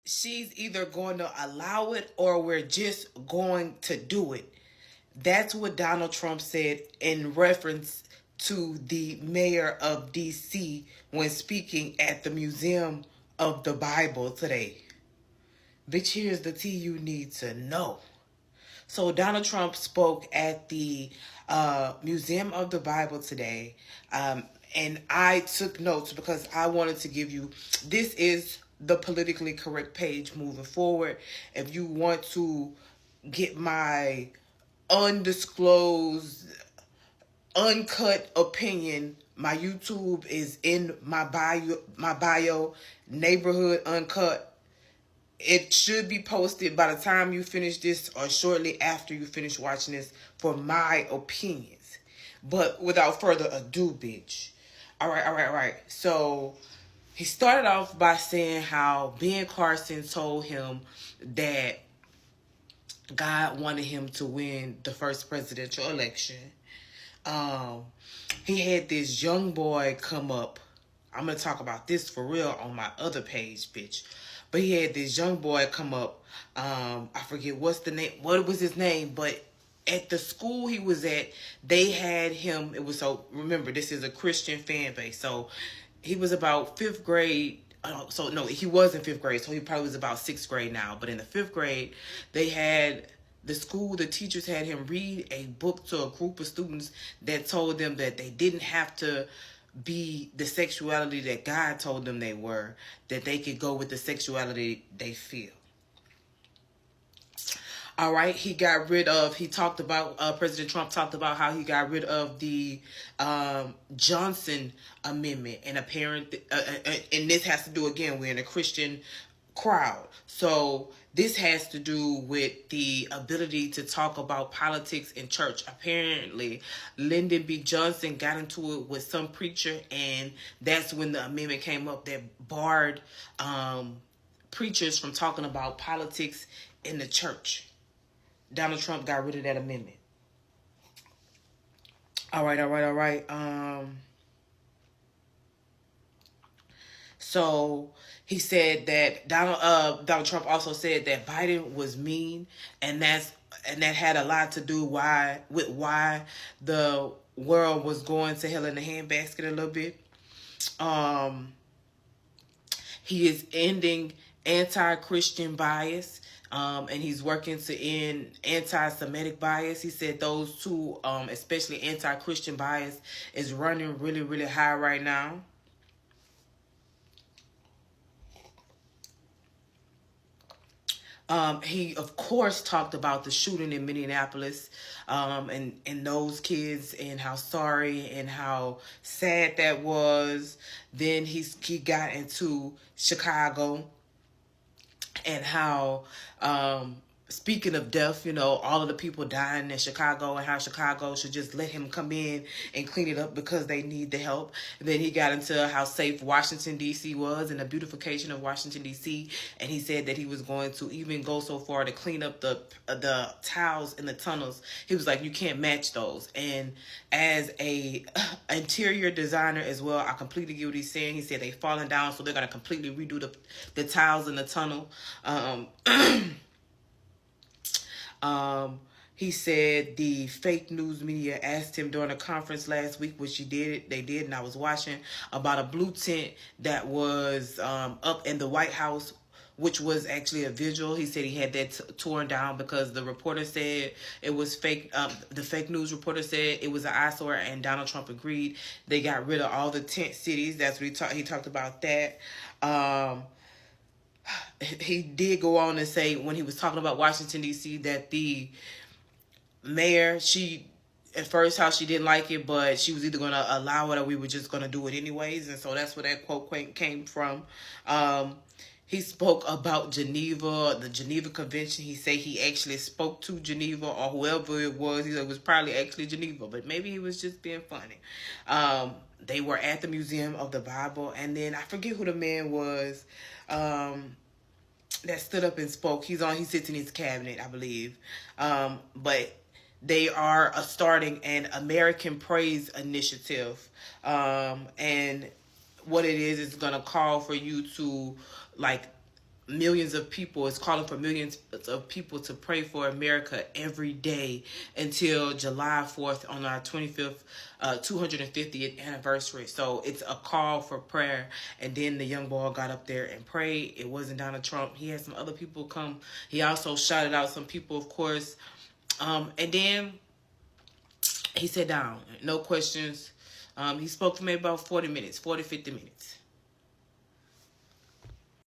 she's either going to allow it or we're just going to do it. That's what Donald Trump said in reference to the mayor of D.C. when speaking at the Museum of the Bible today. Bitch, here's the tea you need to know. So Donald Trump spoke at the Museum of the Bible today, and I took notes because I wanted to give you. This is the politically correct page moving forward. If you want to get my undisclosed, uncut opinion, my YouTube is in my bio. My bio, Neighborhood Uncut. It should be posted by the time you finish this or shortly after you finish watching this for my opinions. But without further ado, bitch. All right. So he started off by saying how Ben Carson told him that God wanted him to win the first presidential election. He had this young boy come up. I'm going to talk about this for real on my other page, bitch. But he had this young boy come up. I forget what's the name. What was his name? But at the school he was at, they had him. It was so. Remember, this is a Christian fan base. So he was about fifth grade. So no, he was in fifth grade. So he probably was about sixth grade now. But in the fifth grade, they had the school. The teachers had him read a book to a group of students that told them that they didn't have to be the sexuality that God told them they were, that they could go with the sexuality they feel. All right, he talked about, President Trump talked about how he got rid of the Johnson Amendment, and and this has to do, again, we're in a Christian crowd. So this has to do with the ability to talk about politics in church. Apparently, Lyndon B. Johnson got into it with some preacher, and that's when the amendment came up that barred preachers from talking about politics in the church. Donald Trump got rid of that amendment. All right. So he said that Donald Trump also said that Biden was mean, and that had a lot to do with why the world was going to hell in the handbasket a little bit. He is ending anti-Christian bias. And he's working to end anti-Semitic bias. He said those two, especially anti-Christian bias, is running really, really high right now. He, of course, talked about the shooting in Minneapolis, and those kids, and how sorry and how sad that was. Then he got into Chicago and how, speaking of death, all of the people dying in Chicago, and how Chicago should just let him come in and clean it up because they need the help. And then he got into how safe Washington, D.C. was and the beautification of Washington, D.C. And he said that he was going to even go so far to clean up the tiles in the tunnels. He was like, you can't match those. And as a interior designer as well, I completely get what he's saying. He said they've fallen down, so they're going to completely redo the tiles in the tunnel. He said the fake news media asked him during a conference last week, which they did, and I was watching, about a blue tent that was up in the White House, which was actually a visual. He said he had that torn down because the reporter said it was fake. The fake news reporter said it was an eyesore, and Donald Trump agreed. They got rid of all the tent cities. That's what he talked about that. He did go on and say, when he was talking about Washington, D.C., that the mayor, at first how she didn't like it, but she was either going to allow it or we were just going to do it anyways. And so that's where that quote came from. He spoke about Geneva, the Geneva Convention. He said he actually spoke to Geneva, or whoever it was. He said it was probably actually Geneva, but maybe he was just being funny. They were at the Museum of the Bible, and then I forget who the man was that stood up and spoke. He sits in his cabinet, I believe. But they are starting an American Praise Initiative. And what it is going to call for you to, like, millions of people, is calling for millions of people to pray for America every day until July 4th on our 25th, 250th anniversary. So it's a call for prayer. And then the young boy got up there and prayed. It wasn't Donald Trump. He had some other people come. He also shouted out some people, of course. And then he sat down, no questions. He spoke for maybe about 40 minutes, 40, 50 minutes.